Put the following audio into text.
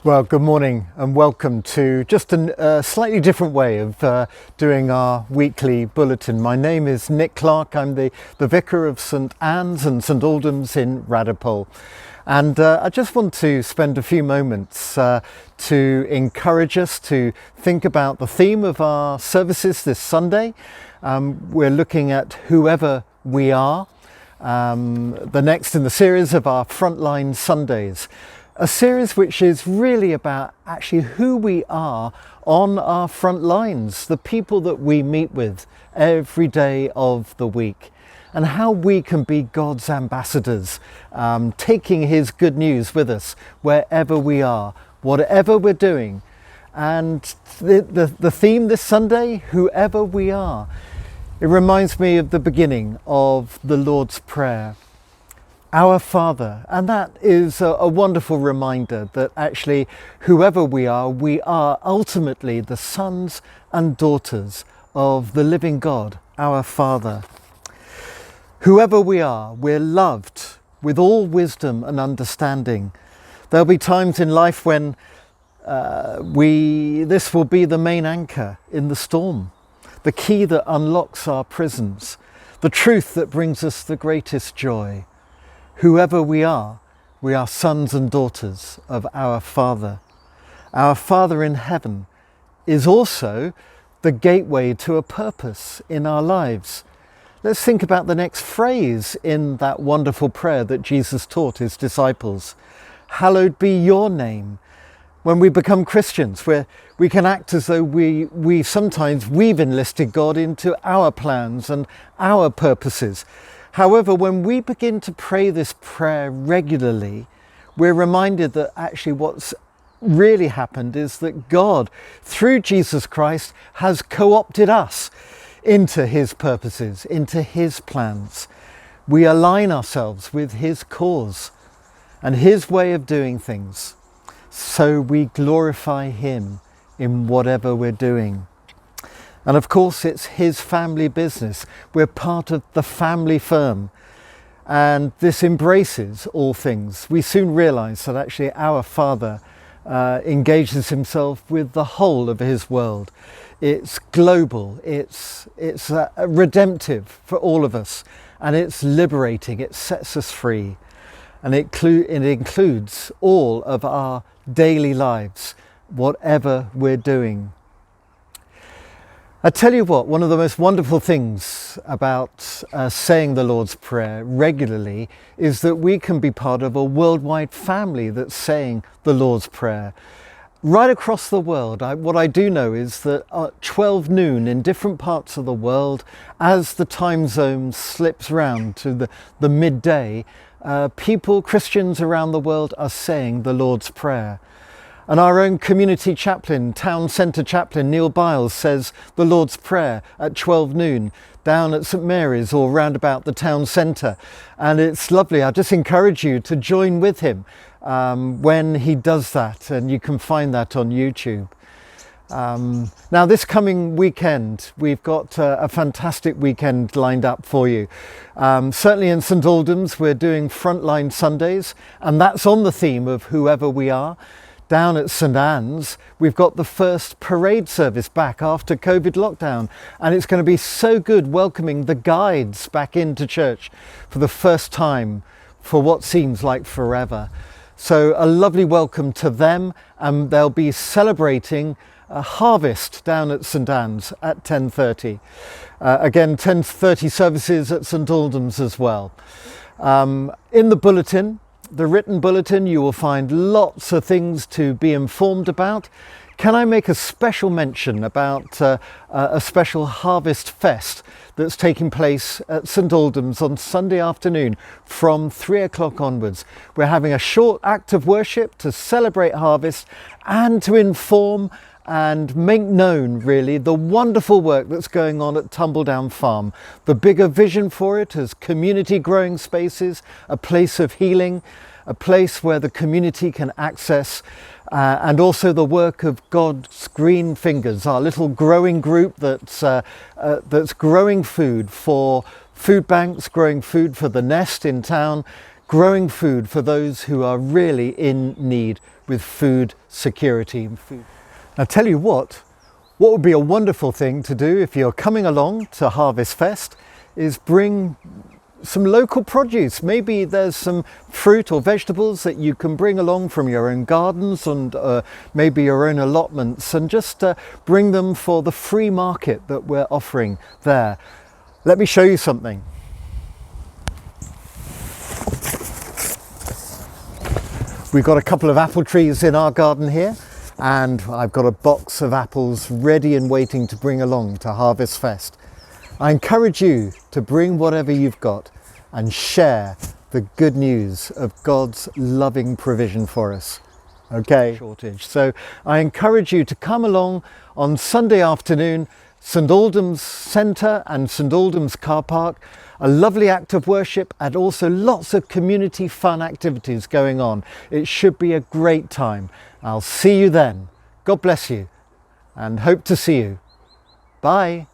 Well, good morning and welcome to just a slightly different way of doing our weekly bulletin. My name is Nick Clark. I'm the vicar of St Anne's and St Aldhelm's in Radipole. And I just want to spend a few moments to encourage us to think about the theme of our services this Sunday. We're looking at whoever we are, the next in the series of our Frontline Sundays. A series which is really about actually who we are on our front lines, the people that we meet with every day of the week, and how we can be God's ambassadors, taking His good news with us wherever we are, whatever we're doing. And the theme this Sunday, whoever we are, it reminds me of the beginning of the Lord's Prayer. Our Father, and that is a wonderful reminder that actually whoever we are ultimately the sons and daughters of the living God, our Father. Whoever we are, we're loved with all wisdom and understanding. There'll be times in life when this will be the main anchor in the storm, the key that unlocks our prisons, the truth that brings us the greatest joy. Whoever we are sons and daughters of our Father. Our Father in heaven is also the gateway to a purpose in our lives. Let's think about the next phrase in that wonderful prayer that Jesus taught His disciples. Hallowed be your name. When we become Christians, we can act as though we've enlisted God into our plans and our purposes. However, when we begin to pray this prayer regularly, we're reminded that actually what's really happened is that God, through Jesus Christ, has co-opted us into His purposes, into His plans. We align ourselves with His cause and His way of doing things, so we glorify Him in whatever we're doing. And of course, it's His family business. We're part of the family firm. And this embraces all things. We soon realize that actually our Father engages Himself with the whole of His world. It's global, it's redemptive for all of us, and it's liberating, it sets us free. And it includes all of our daily lives, whatever we're doing. I tell you what, one of the most wonderful things about saying the Lord's Prayer regularly is that we can be part of a worldwide family that's saying the Lord's Prayer. Right across the world, what I do know is that at 12 noon in different parts of the world, as the time zone slips round to the midday, Christians around the world are saying the Lord's Prayer. And our own community chaplain, town centre chaplain, Neil Biles, says the Lord's Prayer at 12 noon down at St Mary's or round about the town centre. And it's lovely. I just encourage you to join with him when he does that. And you can find that on YouTube. Now, this coming weekend, we've got a fantastic weekend lined up for you. Certainly in St Aldhelm's, we're doing Frontline Sundays, and that's on the theme of whoever we are. Down at St Anne's, we've got the first parade service back after COVID lockdown, and it's going to be so good welcoming the guides back into church for the first time for what seems like forever. So a lovely welcome to them, and they'll be celebrating a harvest down at St Anne's at 10:30. Again, 10:30 services at St Aldhelm's as well. In the bulletin, the written bulletin, you will find lots of things to be informed about. Can I make a special mention about a special Harvest Fest that's taking place at St Aldhelm's on Sunday afternoon from 3 o'clock onwards. We're having a short act of worship to celebrate harvest and to inform and make known really the wonderful work that's going on at Tumbledown Farm. The bigger vision for it is community growing spaces, a place of healing, a place where the community can access and also the work of God's Green Fingers, our little growing group that's growing food for food banks, growing food for the Nest in town, growing food for those who are really in need with food security and food. Now, tell you what would be a wonderful thing to do if you're coming along to Harvest Fest is bring some local produce. Maybe there's some fruit or vegetables that you can bring along from your own gardens and maybe your own allotments, and just bring them for the free market that we're offering there. Let me show you something. We've got a couple of apple trees in our garden here, and I've got a box of apples ready and waiting to bring along to Harvest Fest. I encourage you to bring whatever you've got and share the good news of God's loving provision for us. Okay, shortage. So I encourage you to come along on Sunday afternoon, St Aldhelm's Centre and St Aldhelm's Car Park. A lovely act of worship and also lots of community fun activities going on. It should be a great time. I'll see you then. God bless you and hope to see you. Bye.